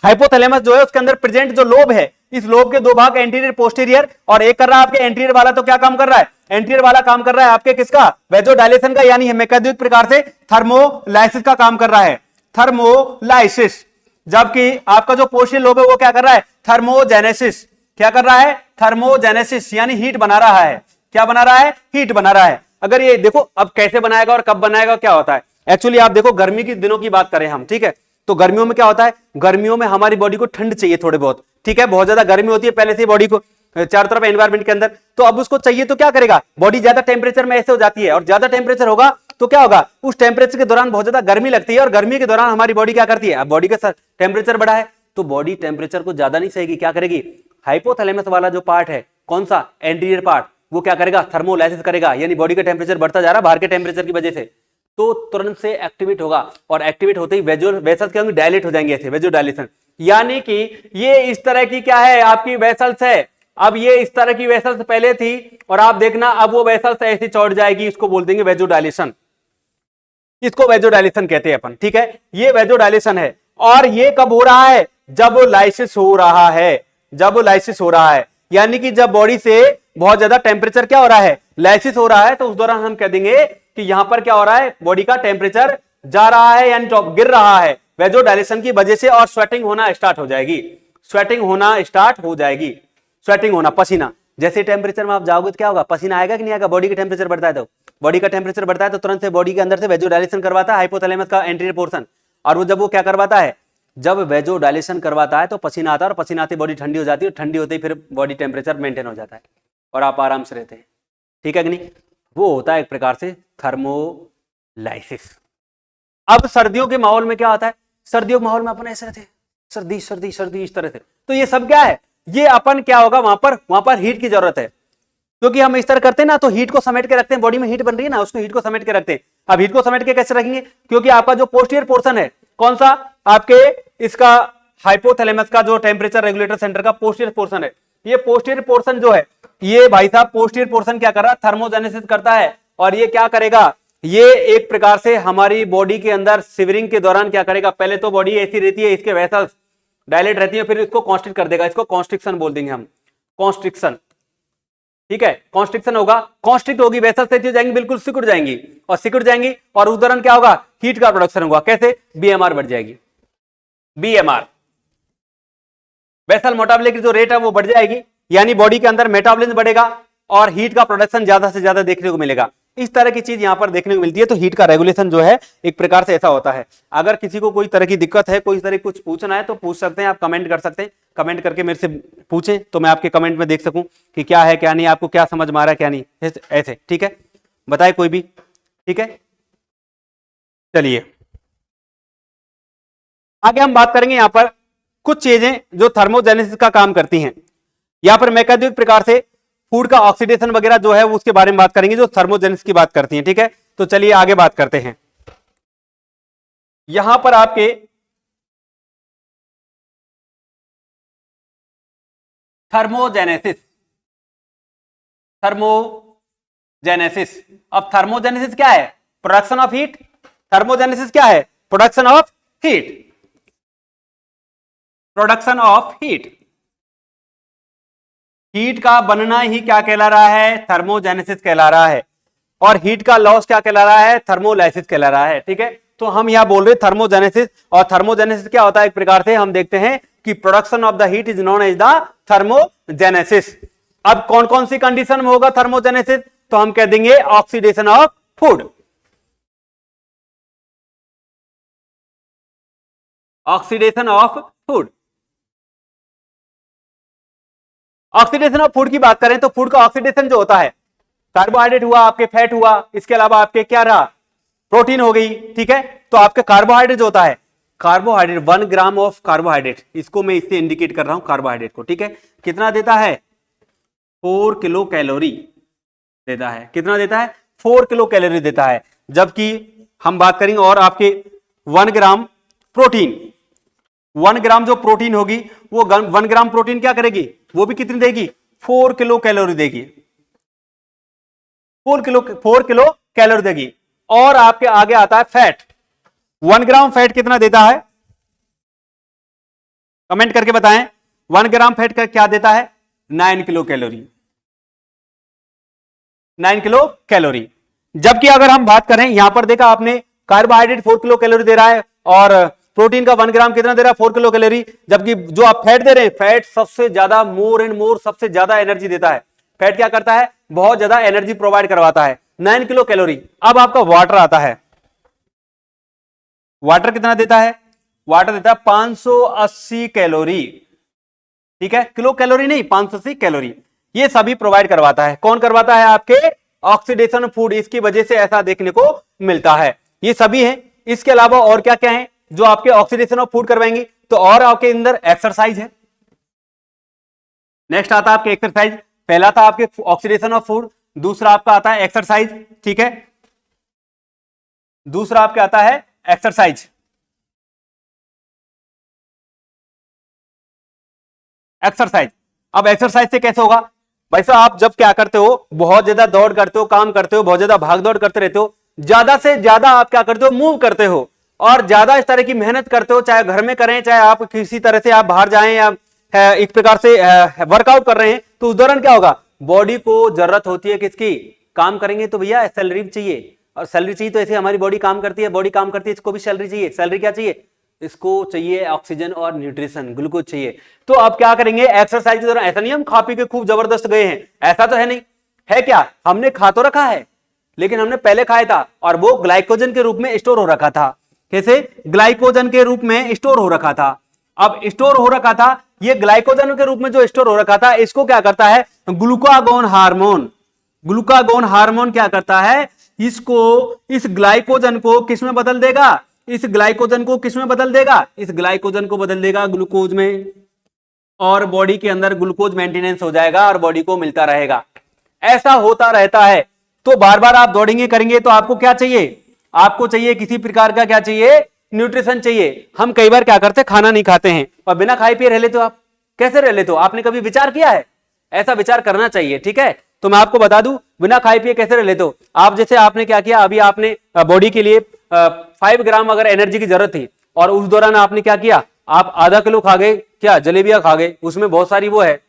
हाइपोथैलेमस जो है उसके अंदर प्रेजेंट जो लोब है, इस लोब के दो भाग एंटीरियर पोस्टीरियर, और एक कर रहा है आपके एंटीरियर वाला। तो क्या काम कर रहा है? एंटीरियर वाला काम कर रहा है आपके किसका? वेजोडाइलेशन का, यानी मैं कह दूं एक प्रकार से थर्मोलाइसिस का काम कर रहा है। थर्मोलाइसिस, जबकि आपका जो पोस्टीरियर लोब है वो क्या कर रहा है, थर्मोजेनेसिस। क्या कर रहा है, थर्मोजेनेसिस, यानी हीट बना रहा है। क्या बना रहा है, हीट बना रहा है। अगर ये देखो अब कैसे बनाएगा और कब बनाएगा, क्या होता है एक्चुअली, आप देखो गर्मी के दिनों की बात करें हम, ठीक है, तो गर्मियों में क्या होता है, गर्मियों में हमारी बॉडी को ठंड चाहिए थोड़े बहुत, ठीक है, बहुत ज्यादा गर्मी होती है पहले से बॉडी को चारों तरफ एनवायरमेंट के अंदर, तो अब उसको चाहिए तो क्या करेगा, बॉडी ज्यादा टेम्परेचर में ऐसे हो जाती है, और ज्यादा टेम्परेचर होगा तो क्या होगा, उस टेम्परेचर के दौरान बहुत ज्यादा गर्मी लगती है, और गर्मी के दौरान हमारी बॉडी क्या करती है, अब बॉडी का टेम्परेचर बढ़ा है तो बॉडी टेम्परेचर को ज्यादा नहीं सहेगी, क्या करेगी, हाइपोथैलेमस वाला जो पार्ट है, कौन सा, एंटीरियर पार्ट, वो क्या करेगा, थर्मोलाइसिस करेगा, यानी बॉडी का टेम्परेचर बढ़ता जा रहा है बाहर के टेम्परेचर की वजह से, तो तुरंत से एक्टिवेट होगा, और एक्टिवेट होते ही वेसल्स क्या होंगे, डायलेट हो जाएंगे, ऐसे वेजो डायलेशन, यानी कि ये इस तरह की क्या है आपकी वेसल्स है। अब ये इस तरह की वेसल्स पहले थी, और आप देखना अब वो वेसल्स ऐसी चौड़ जाएगी, इसको बोल देंगे वेजो डायलेशन, इसको वेजो डायलेशन कहते हैं अपन, ठीक है, ये वेजो डायलेशन है। और ये कब हो रहा है, जब लाइसिस हो रहा है, जब लाइसिस हो रहा है, यानी कि जब बॉडी से बहुत ज्यादा टेम्परेचर क्या हो रहा है, लाइसिस हो रहा है, तो उस दौरान हम कह देंगे कि यहां पर क्या हो रहा है, बॉडी का टेम्परेचर जा रहा है, यानी गिर रहा है वेजो डायलेशन की वजह से, और स्वेटिंग होना स्टार्ट हो जाएगी, स्वेटिंग होना स्टार्ट हो जाएगी, स्वेटिंग होना, पसीना, जैसे टेम्परेचर में आप जाओगे तो क्या होगा, पसीना आएगा कि नहीं आएगा, बॉडी का टेम्परेचर बढ़ता है तो, बॉडी का टेम्परेचर बढ़ता है तो तुरंत से बॉडी के अंदर से वेजो डायलेशन करवाता है हाइपोथैलेमस का एंटीरियर पोर्शन, और वो जब वो क्या करवाता है, जब वेजो डायलेशन करवाता है तो पसीना आता है, और पसीना आते बॉडी ठंडी हो जाती है, और ठंडी होते ही फिर बॉडी टेम्परेचर मेंटेन हो जाता है, और आप आराम से रहते हैं, ठीक है कि नहीं, वो होता है एक प्रकार से थर्मोलाइसिस। अब सर्दियों के माहौल में क्या होता है, सर्दियों के माहौल में अपन ऐसे रहते हैं, सर्दी सर्दी सर्दी इस तरह से, तो ये सब क्या है, ये अपन क्या होगा, वहां पर हीट की जरूरत है, क्योंकि हम इस तरह करते हैं ना, तो हीट को समेट के रखते हैं, बॉडी में हीट बन रही है ना, उसको हीट को समेट के रखते हैं। अब हीट को समेट के कैसे रखेंगे, क्योंकि आपका जो पोस्टीरियर पोर्शन है, कौन सा, आपके इसका हाइपोथैलेमस का जो टेम्परेचर रेगुलेटर सेंटर का पोस्टीरियर पोर्शन है, ये पोस्टीरियर पोर्शन जो है, ये भाई साहब पोस्टीरियर पोर्शन क्या कर रहा है, थर्मोजेनेसिस करता है, और ये क्या करेगा, ये एक प्रकार से हमारी बॉडी के अंदर शिवरिंग के दौरान क्या करेगा, पहले तो बॉडी ऐसी रहती है, इसके वेसल्स डायलेट रहती है, फिर इसको कॉन्स्ट्रिक्ट कर देगा, इसको कॉन्स्ट्रिक्शन बोल देंगे हम, कॉन्स्ट्रिक्शन, ठीक है, कॉन्स्ट्रिक्शन होगा, कॉन्स्ट्रिक्ट होगी, वेसल्स ऐसी हो जाएंगी, बिल्कुल सिकुड़ जाएंगी, और सिकुड़ जाएंगी, और उस दौरान क्या होगा, हीट का प्रोडक्शन होगा, कैसे, बीएमआर बढ़ जाएगी, बीएमआर, वेसल मोटाबिलिटी जो रेट है वो बढ़ जाएगी, यानी बॉडी के अंदर मेटाबॉलिज्म बढ़ेगा, और हीट का प्रोडक्शन ज्यादा से ज्यादा देखने को मिलेगा। इस तरह की चीज यहां पर देखने को मिलती है, तो हीट का रेगुलेशन जो है एक प्रकार से ऐसा होता है। अगर किसी को कोई तरह की दिक्कत है, कोई तरह कुछ पूछना है तो पूछ सकते हैं, आप कमेंट कर सकते हैं, कमेंट करके मेरे से पूछें तो मैं आपके कमेंट में देख सकूं कि क्या है क्या नहीं, आपको क्या समझ में आ रहा है क्या नहीं, ऐसे, ठीक है, बताए कोई भी, ठीक है। चलिए आगे हम बात करेंगे यहां पर कुछ चीजें जो थर्मोजेनेसिस का काम करती हैं। यहां पर मैं कह दूं एक प्रकार से फूड का ऑक्सीडेशन वगैरह जो है उसके बारे में बात करेंगे, जो थर्मोजेनेसिस की बात करती हैं, ठीक है। तो चलिए आगे बात करते हैं। यहां पर आपके थर्मोजेनेसिस, थर्मोजेनेसिस, अब थर्मोजेनेसिस क्या है, प्रोडक्शन ऑफ हीट, थर्मोजेनेसिस क्या है, production of heat, production of heat, heat का बनना ही क्या कहला रहा है, थर्मोजेनेसिस कहला रहा है, और हीट का लॉस क्या कहला रहा है, थर्मोलाइसिस कहला रहा है, ठीक है। तो हम यहां बोल रहे थर्मोजेनेसिस, और थर्मोजेनेसिस क्या होता है एक प्रकार से हम देखते हैं कि production of the heat is known as the thermogenesis. अब कौन कौन सी कंडीशन में होगा थर्मोजेनेसिस, तो हम कह देंगे oxidation of food, oxidation of food, oxidation of food की बात करें तो फूड का ऑक्सीडेशन जो होता है, कार्बोहाइड्रेट हुआ, आपके फैट हुआ, इसके अलावा आपके क्या रहा, प्रोटीन हो गई, ठीक है। तो आपके कार्बोहाइड्रेट जो होता है, कार्बोहाइड्रेट 1 ग्राम ऑफ कार्बोहाइड्रेट, इसको मैं इससे इंडिकेट कर रहा हूं कार्बोहाइड्रेट को, ठीक है, कितना देता है, 4 किलो कैलोरी देता है, कितना देता है, 4 किलो कैलोरी देता है। जबकि हम बात करेंगे और आपके 1 ग्राम प्रोटीन, 1 ग्राम जो प्रोटीन होगी वो 1 ग्राम प्रोटीन क्या करेगी, वो भी कितनी देगी, 4 किलो कैलोरी देगी, 4 किलो कैलोरी देगी। और आपके आगे आता है फैट, 1 ग्राम फैट कितना देता है, कमेंट करके बताएं, 1 ग्राम फैट का क्या देता है, 9 किलो कैलोरी, 9 किलो कैलोरी। जबकि अगर हम बात करें यहां पर देखा आपने कार्बोहाइड्रेट 4 किलो कैलोरी दे रहा है और प्रोटीन का 1 ग्राम कितना दे रहा है, 4 किलो कैलोरी, जबकि जो आप फैट दे रहे हैं, फैट सबसे ज्यादा मोर एंड मोर सबसे ज्यादा एनर्जी देता है। फैट क्या करता है, बहुत ज्यादा एनर्जी प्रोवाइड करवाता है, 9 किलो कैलोरी। अब आपका वाटर आता है, वाटर कितना देता है, वाटर देता है 580 कैलोरी, ठीक है, किलो कैलोरी नहीं, 580 कैलोरी। ये सभी प्रोवाइड करवाता है। कौन करवाता है, आपके ऑक्सीडेशन फूड, इसकी वजह से ऐसा देखने को मिलता है। ये सभी है। इसके अलावा और क्या क्या है जो आपके ऑक्सीडेशन ऑफ फूड करवाएंगे, तो और आपके अंदर एक्सरसाइज है। नेक्स्ट आता है आपके एक्सरसाइज। पहला था आपके ऑक्सीडेशन ऑफ फूड, दूसरा आपका आता है एक्सरसाइज, ठीक है, दूसरा आपके आता है एक्सरसाइज। एक्सरसाइज, अब एक्सरसाइज से कैसे होगा भाई साहब, आप जब क्या करते हो, बहुत ज्यादा दौड़ करते हो, काम करते हो, बहुत ज्यादा भाग दौड़ करते रहते हो, ज्यादा से ज्यादा आप क्या करते हो, मूव करते हो, और ज्यादा इस तरह की मेहनत करते हो, चाहे घर में करें, चाहे आप किसी तरह से आप बाहर जाएं, या एक प्रकार से वर्कआउट कर रहे हैं, तो उस दौरान क्या होगा, बॉडी को जरूरत होती है किसकी, काम करेंगे तो भैया सैलरी चाहिए, और सैलरी चाहिए तो ऐसे हमारी बॉडी काम करती है, बॉडी काम करती है, इसको भी सैलरी चाहिए। सैलरी क्या चाहिए, इसको चाहिए ऑक्सीजन और न्यूट्रिशन, ग्लूकोज चाहिए। तो अब क्या करेंगे एक्सरसाइज के दौरान, ऐसा नहीं हम खा पी के खूब जबरदस्त गए हैं, ऐसा तो है नहीं, है क्या, हमने खा तो रखा है, लेकिन हमने पहले खाया था और वो ग्लाइकोजन के रूप में स्टोर हो रखा था। कैसे, ग्लाइकोजन के रूप में स्टोर हो रखा था। अब स्टोर हो रखा था, ये ग्लाइकोजन के रूप में जो स्टोर हो रखा था, इसको क्या करता है, ग्लूकागोन हार्मोन, ग्लूकागोन हार्मोन क्या करता है, इसको, इस ग्लाइकोजन को किस में बदल देगा, इस ग्लाइकोजन को किस में बदल देगा, इस ग्लाइकोजन को बदल देगा ग्लूकोज में, और बॉडी के अंदर ग्लूकोज मेंटेनेंस हो जाएगा और बॉडी को मिलता रहेगा। ऐसा होता रहता है। तो बार बार आप दौड़ेंगे करेंगे तो आपको क्या चाहिए, आपको चाहिए किसी प्रकार का क्या चाहिए, न्यूट्रिशन चाहिए। हम कई बार क्या करते हैं, खाना नहीं खाते हैं और बिना खाए पिए रह लेते हो। आप कैसे रह लेते हो, आपने कभी विचार किया है, ऐसा विचार करना चाहिए, ठीक है। तो मैं आपको बता दूं, बिना खाए पिए कैसे रह लेते हो आप। जैसे आपने क्या किया, अभी आपने बॉडी के लिए 5 ग्राम अगर एनर्जी की जरूरत थी, और उस दौरान आपने क्या किया, आप आधा किलो खा गए, क्या जलेबियां खा गए, उसमें बहुत सारी वो है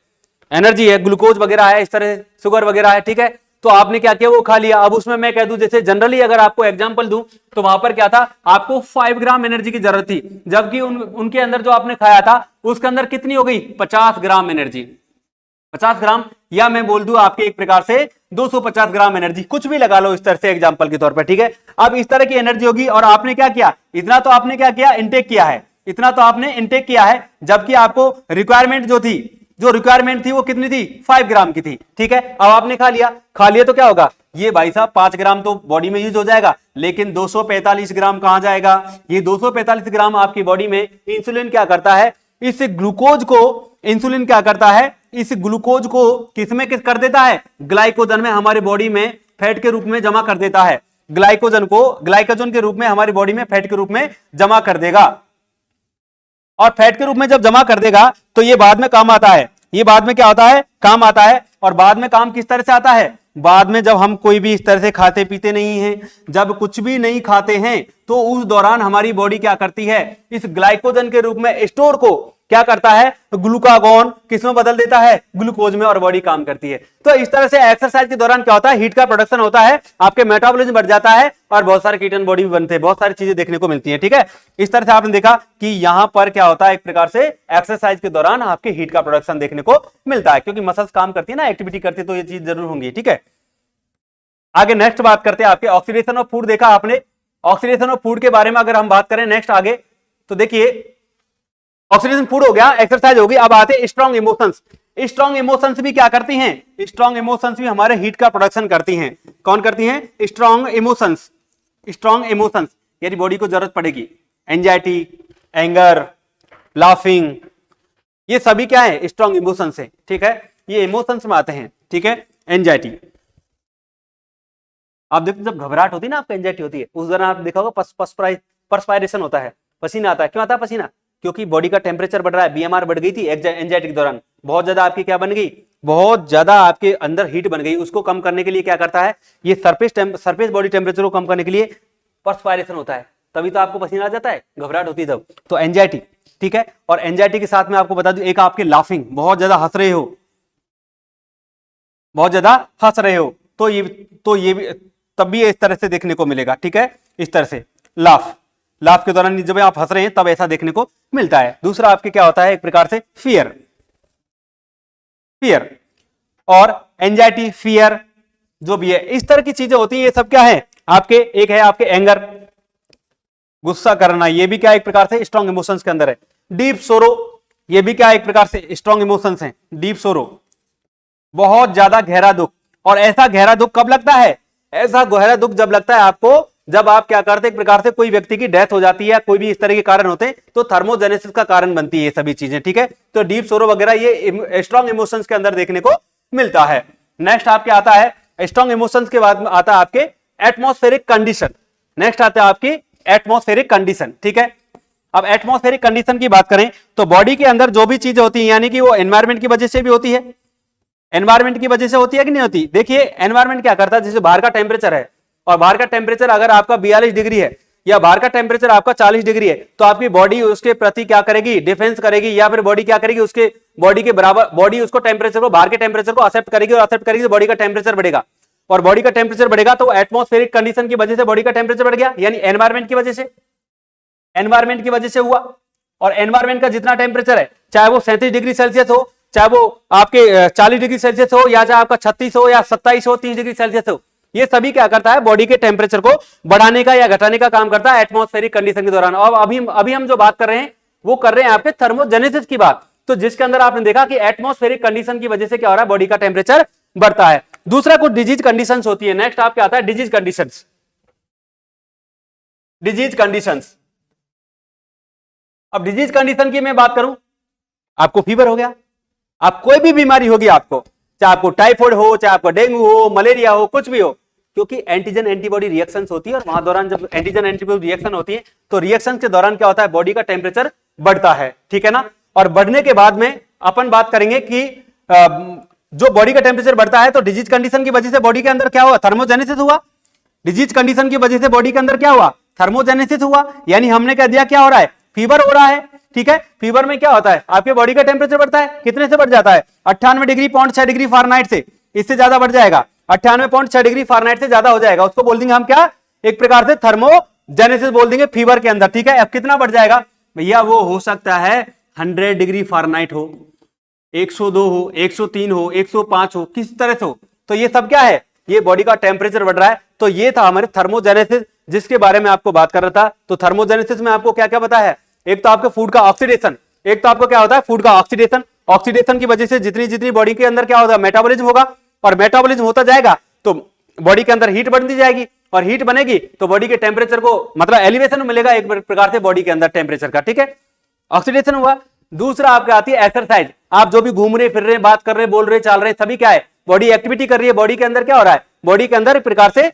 एनर्जी है, ग्लूकोज वगैरह है, इस तरह शुगर वगैरह है, ठीक है। तो आपने क्या किया, वो खा लिया। अब उसमें मैं कह दूं, जैसे जनरली अगर आपको एग्जांपल दूं, तो वहां पर क्या था, आपको 5 ग्राम एनर्जी की जरूरत थी, जबकि उनके अंदर जो आपने खाया था उसके अंदर कितनी हो गई, 50 ग्राम एनर्जी, 50 ग्राम, या मैं बोल दूं आपके एक प्रकार से 250 ग्राम एनर्जी, कुछ भी लगा लो इस तरह से एग्जांपल के तौर पर, ठीक है। अब इस तरह की एनर्जी होगी, और आपने क्या किया, इतना तो आपने क्या किया, इनटेक किया है, इतना तो आपने इनटेक किया है, जबकि आपको रिक्वायरमेंट जो थी, जो रिक्वायरमेंट थी वो कितनी थी, 5 ग्राम की थी, ठीक है। अब आपने खा लिया, खा लिया तो क्या होगा, ये भाई साहब 5 ग्राम तो बॉडी में यूज हो जाएगा, लेकिन 245 ग्राम कहां जाएगा, ये 245 ग्राम आपकी बॉडी में इंसुलिन क्या करता है, इस ग्लूकोज को, इंसुलिन क्या करता है, इस ग्लूकोज को किसमें किस कर देता है, ग्लाइकोजन में, हमारी बॉडी में फैट के रूप में जमा कर देता है। ग्लाइकोजन को ग्लाइकोजन के रूप में हमारी बॉडी में फैट के रूप में जमा कर देगा, और फैट के रूप में जब जमा कर देगा तो ये बाद में काम आता है, ये बाद में क्या होता है, काम आता है। और बाद में काम किस तरह से आता है, बाद में जब हम कोई भी इस तरह से खाते पीते नहीं हैं, जब कुछ भी नहीं खाते हैं, तो उस दौरान हमारी बॉडी क्या करती है, इस ग्लाइकोजन के रूप में स्टोर को क्या करता है, ग्लूकागोन किसमें बदल देता है, ग्लूकोज में, और बॉडी काम करती है। तो इस तरह से एक्सरसाइज के दौरान क्या होता है, हीट का प्रोडक्शन होता है, आपके मेटाबॉलिज्म बढ़ जाता है, और बहुत सारे कीटन बॉडी में बनते हैं, बहुत सारी चीजें देखने को मिलती है, ठीक है। इस तरह से आपने देखा कि यहां पर क्या होता है, एक प्रकार से एक्सरसाइज के दौरान आपके हीट का प्रोडक्शन देखने को मिलता है, क्योंकि मसल्स काम करती है ना, एक्टिविटी करती है, तो ये चीज जरूर होंगी, ठीक है। आगे नेक्स्ट बात करते हैं, आपके ऑक्सीडेशन ऑफ फूड देखा आपने। ऑक्सीडेशन ऑफ फूड के बारे में अगर हम बात करें नेक्स्ट आगे, तो देखिए ऑक्सीडेशन फूड हो गया, एक्सरसाइज होगी। अब आते हैं स्ट्रॉन्ग इमोशंस। स्ट्रॉन्ग इमोशंस भी क्या करती हैं, स्ट्रॉन्ग इमोशंस भी हमारे हीट का प्रोडक्शन करती हैं। कौन करती हैं, स्ट्रॉन्ग इमोशंस। स्ट्रॉन्ग इमोशंस यानी बॉडी को जरूरत पड़ेगी, एंजाइटी, एंगर, लाफिंग, ये सभी क्या है, स्ट्रॉन्ग इमोशंस है, ठीक है। ये इमोशंस में आते हैं, ठीक है। एंजाइटी, आप देखो जब घबराहट होती है ना, आपको एंजाइटी होती है, उस दौरान आप देखा होगा परस्पायरेशन होता है, पसीना आता है। क्यों आता है पसीना, क्योंकि बॉडी का टेम्परेचर बढ़ रहा है, बीएमआर बढ़ गई थी एंजाइटी के दौरान, बहुत ज्यादा आपकी क्या बन गई, बहुत ज्यादा आपके अंदर हीट बन गई। उसको कम करने के लिए क्या करता है, ये सरफेस बॉडी टेम्परेचर को कम करने के लिए परस्पायरेशन होता है, तभी तो आपको पसीना आ जाता है, घबराहट होती है तब। तो एंजाइटी, ठीक है। और एंजाइटी के साथ में आपको बता दूं, एक आपके लाफिंग, बहुत ज्यादा हंस रहे हो, बहुत ज्यादा हंस रहे हो, तो ये भी तब भी इस तरह से देखने को मिलेगा, ठीक है, इस तरह से लाफ। लाफ के दौरान जब आप हंस रहे हैं तब ऐसा देखने को मिलता है। दूसरा आपके क्या होता है, एक प्रकार से फियर, फियर और एंजाइटी, फियर जो भी है, इस तरह की चीजें होती हैं। ये सब क्या है आपके, एक है आपके एंगर, गुस्सा करना, ये भी क्या एक प्रकार से स्ट्रॉन्ग इमोशंस के अंदर है। डीप सोरो, ये भी क्या एक प्रकार से स्ट्रॉन्ग इमोशंस हैं। डीप सोरो, बहुत ज्यादा गहरा दुख। और ऐसा गहरा दुख कब लगता है, ऐसा गहरा दुख जब लगता है आपको जब आप क्या करते हैं, एक प्रकार से कोई व्यक्ति की डेथ हो जाती है, कोई भी इस तरह के कारण होते हैं तो थर्मोजेनेसिस का कारण बनती है ये सभी चीजें, ठीक है। तो डीप सोरो वगैरह ये स्ट्रॉन्ग इमोशंस के अंदर देखने को मिलता है। नेक्स्ट आपके आता है स्ट्रॉन्ग इमोशंस के बाद आता है आपके एटमॉस्फेरिक कंडीशन। नेक्स्ट आता है आपकी एटमॉस्फेरिक कंडीशन, ठीक है। अब एटमॉस्फेरिक कंडीशन की बात करें तो बॉडी के अंदर जो भी चीजें होती है, यानी कि वो एनवायरमेंट की वजह से भी होती है, एनवायरमेंट की वजह से होती है कि नहीं होती। देखिए एनवायरमेंट क्या करता है, जैसे बाहर का टेम्परेचर है और बाहर का टेम्परेचर अगर आपका 42 डिग्री है या बाहर का टेम्परेचर आपका 40 डिग्री है, तो आपकी बॉडी उसके प्रति क्या करेगी, डिफेंस करेगी, या फिर बॉडी क्या करेगी, उसके बॉडी के बराबर बॉडी उसको टेम्परेचर को, बाहर के टेम्परेचर को एक्सेप्ट करेगी और एक्सेप्ट करेगी तो बॉडी का टेम्परेचर बढ़ेगा। और बॉडी का टेम्परेचर बढ़ेगा तो एटमॉस्फेरिक कंडीशन की वजह से बॉडी का टेम्परेचर बढ़ गया, यानी एनवायरमेंट की वजह से, एनवायरमेंट की वजह से हुआ। और एनवायरमेंट का जितना टेम्परेचर है, चाहे वो 37 डिग्री सेल्सियस हो, चाहे वो आपके 40 डिग्री सेल्सियस हो, या चाहे आपका 36 हो या 27 हो, 30 डिग्री सेल्सियस हो, ये सभी क्या करता है, बॉडी के टेम्परेचर को बढ़ाने का या घटाने का काम करता है एटमॉस्फेरिक कंडीशन के दौरान। और अभी हम जो बात कर रहे हैं वो कर रहे हैं आपके थर्मोजेनेसिस की बात, तो जिसके अंदर आपने देखा कि एटमॉस्फेरिक कंडीशन की वजह से क्या हो रहा है, बॉडी का टेम्परेचर बढ़ता है। दूसरा कुछ डिजीज कंडीशंस होती है। नेक्स्ट आपके आता है डिजीज कंडीशंस। डिजीज कंडीशंस, अब डिजीज कंडीशन की मैं बात करूं, आपको फीवर हो गया, आप कोई भी बीमारी होगी आपको, चाहे आपको टाइफाइड हो, चाहे आपको डेंगू हो, मलेरिया हो, कुछ भी हो, क्योंकि एंटीजन एंटीबॉडी रिएक्शंस होती है और वहां दौरान जब एंटीजन एंटीबॉडी रिएक्शन होती है तो रिएक्शन के दौरान क्या होता है, बॉडी का टेम्परेचर बढ़ता है, ठीक है ना। और बढ़ने के बाद में अपन बात करेंगे कि जो बॉडी का टेम्परेचर बढ़ता है तो डिजीज कंडीशन की वजह से बॉडी के अंदर क्या हुआ, थर्मोजेनेसिस हुआ। डिजीज कंडीशन की वजह से बॉडी के अंदर क्या हुआ, थर्मोजेनेसिस हुआ। यानी हमने कह दिया क्या हो रहा है, फीवर हो रहा है, ठीक है। फीवर में क्या होता है, आपके बॉडी का टेम्परेचर बढ़ता है, कितने से बढ़ जाता है, 98.6 डिग्री फारेनहाइट से, इससे ज्यादा बढ़ जाएगा, 98.6 डिग्री फारेनहाइट से ज्यादा हो जाएगा, उसको बोल देंगे हम क्या, एक प्रकार से थर्मोजेनेसिस बोल देंगे फीवर के अंदर, ठीक है। अब कितना बढ़ जाएगा भैया, वो हो सकता है 100 डिग्री फारेनहाइट हो, 102 हो, 103 हो, 105 हो, किस तरह से हो, तो ये सब क्या है, ये बॉडी का टेम्परेचर बढ़ रहा है। तो ये था हमारे थर्मोजेनेसिस, जिसके बारे में आपको बात कर रहा था। तो थर्मोजेनेसिस में आपको क्या क्या पता है, एक तो आपके फूड का ऑक्सीडेशन, एक तो आपको क्या होता है फूड का ऑक्सीडेशन, ऑक्सीडेशन की वजह से जितनी जितनी बॉडी के अंदर क्या होगा, मेटाबॉलिज्म होगा, और मेटाबॉलिज्म होता जाएगा तो बॉडी के अंदर हीट बढ़ती जाएगी, और हीट बनेगी तो बॉडी के टेम्परेचर को मतलब एलिवेशन मिलेगा एक प्रकार से बॉडी के अंदर टेम्परेचर का, ठीक है, ऑक्सीडेशन हुआ। दूसरा आपके आती है एक्सरसाइज, आप जो भी घूम रहे फिर रहे, बात कर रहे, बोल रहे, चल रहे, सभी क्या है, बॉडी एक्टिविटी कर रही है, बॉडी के अंदर क्या हो रहा है, बॉडी के अंदर एक प्रकार से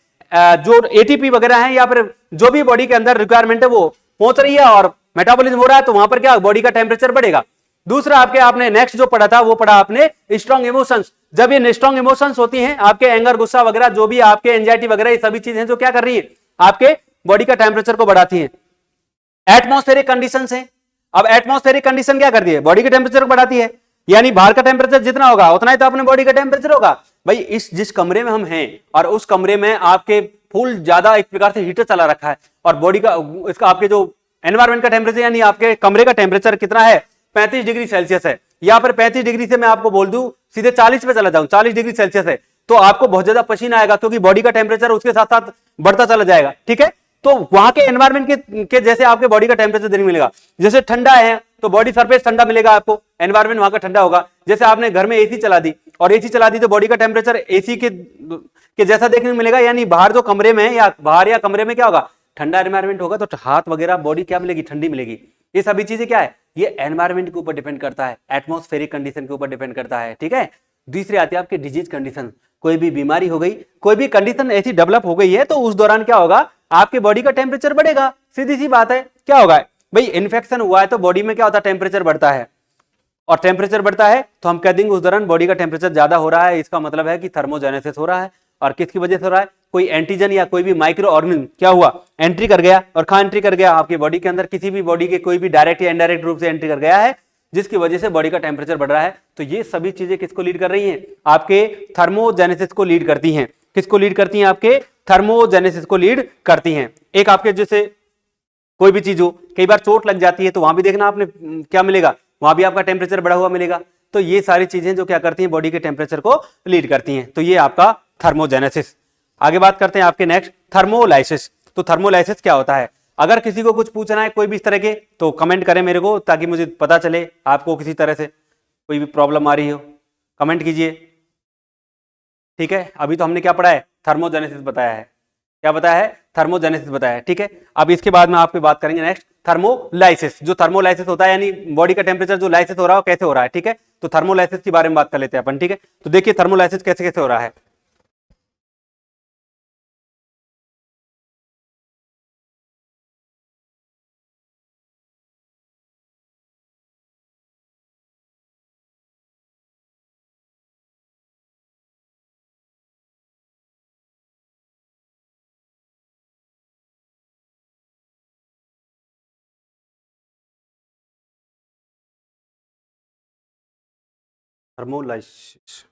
जो एटीपी वगैरह है या फिर जो भी बॉडी के अंदर रिक्वायरमेंट है वो पहुंच रही है और मेटाबॉलिज्म हो रहा है, तो वहां पर क्या बॉडी का टेम्परेचर बढ़ेगा। दूसरा आपने नेक्स्ट जो पढ़ा था वो पढ़ा आपने स्ट्रॉन्ग इमोशंस। जब ये स्ट्रॉन्ग इमोशंस होती हैं आपके, एंगर, गुस्सा वगैरह जो भी आपके, एंजाइटी वगैरह, ये सभी चीजें जो क्या कर रही है, आपके बॉडी का टेम्परेचर को बढ़ाती है। एटमॉस्फेरिक कंडीशंस है, अब एटमॉस्फेरिक कंडीशन क्या करती है, बॉडी के टेम्परेचर को बढ़ाती है, यानी बाहर का टेम्परेचर जितना होगा उतना ही तो अपने बॉडी का टेम्परेचर होगा। भाई इस जिस कमरे में हम हैं और उस कमरे में आपके फुल ज्यादा एक प्रकार से हीटर चला रखा है और बॉडी का इसका आपके जो एनवायरमेंट का टेम्परेचर यानी आपके कमरे का टेम्परेचर कितना है, 35 डिग्री सेल्सियस है, या फिर 35 डिग्री से मैं आपको बोल दूं सीधे 40 पे चला जाऊं, 40 डिग्री सेल्सियस है, तो आपको बहुत ज्यादा पसीना आएगा क्योंकि बॉडी का टेम्परेचर उसके साथ साथ बढ़ता चला जाएगा, ठीक है। तो वहां के एनवायरमेंट के जैसे आपके बॉडी का टेम्परेचर देने मिलेगा। जैसे ठंडा है तो बॉडी सरफेस ठंडा मिलेगा आपको, एनवायरमेंट वहां का ठंडा होगा। जैसे आपने घर में एसी चला दी और एसी चला दी तो बॉडी का टेम्परेचर एसी के जैसा देखने को मिलेगा, यानी बाहर जो कमरे में या बाहर या कमरे में क्या होगा, ठंडा एनवायरमेंट होगा तो हाथ वगैरह बॉडी क्या मिलेगी, ठंडी मिलेगी। ये सभी चीजें क्या है, ये एनवायरमेंट के ऊपर डिपेंड करता है, एटमॉस्फेरिक कंडीशन के ऊपर डिपेंड करता है, ठीक है। दूसरी आती है आपकी डिजीज कंडीशन, कोई भी बीमारी हो गई, कोई भी कंडीशन ऐसी डेवलप हो गई है तो उस दौरान क्या होगा, आपके बॉडी का टेम्परेचर बढ़ेगा, सीधी सी बात है। क्या होगा भाई, इन्फेक्शन हुआ है तो बॉडी में क्या होता है, टेम्परेचर बढ़ता है, और टेम्परेचर बढ़ता है तो हम कह देंगे उस दौरान बॉडी का टेम्परेचर ज्यादा हो रहा है, इसका मतलब है कि थर्मोजेनेसिस हो रहा है। और किसकी वजह से हो रहा है, कोई एंटीजन या कोई भी माइक्रो ऑर्गेनिज्म क्या हुआ, एंट्री कर गया, और कहां एंट्री कर गया, आपकी बॉडी के अंदर, किसी भी बॉडी के कोई भी डायरेक्ट या इनडायरेक्ट रूप से एंट्री कर गया है, जिसकी वजह से बॉडी का टेम्परेचर बढ़ रहा है। तो ये सभी चीजें किसको लीड कर रही हैं, आपके थर्मोजेनेसिस को लीड करती हैं। किसको लीड करती हैं, आपके थर्मोजेनेसिस को लीड करती हैं। एक आपके जैसे कोई भी चीज हो, कई बार चोट लग जाती है तो वहां भी देखना आपने क्या मिलेगा, वहां भी आपका टेम्परेचर बढ़ा हुआ मिलेगा। तो ये सारी चीजें जो क्या करती हैं, बॉडी के टेम्परेचर को लीड करती हैं। तो ये आपका थर्मोजेनेसिस। आगे बात करते हैं आपके नेक्स्ट थर्मोलाइसिस। तो थर्मोलाइसिस क्या होता है, अगर किसी को कुछ पूछना है कोई भी इस तरह के तो कमेंट करें मेरे को, ताकि मुझे पता चले आपको किसी तरह से कोई भी प्रॉब्लम आ रही हो, कमेंट कीजिए। ठीक है, अभी तो हमने क्या पढ़ा है, थर्मोजेनेसिस बताया है। क्या बताया है, थर्मोजेनेसिस बताया है। ठीक है, अब इसके बाद में आपकी बात करेंगे नेक्स्ट थर्मोलाइसिस। जो थर्मोलाइसिस होता है यानी बॉडी का टेम्परेचर जो लाइसिस हो रहा है वो कैसे हो रहा है। ठीक है, तो थर्मोलाइसिस के बारे में बात कर लेते हैं अपन। ठीक है, तो देखिए थर्मोलाइसिस कैसे कैसे हो रहा है। थर्मोलाइसिस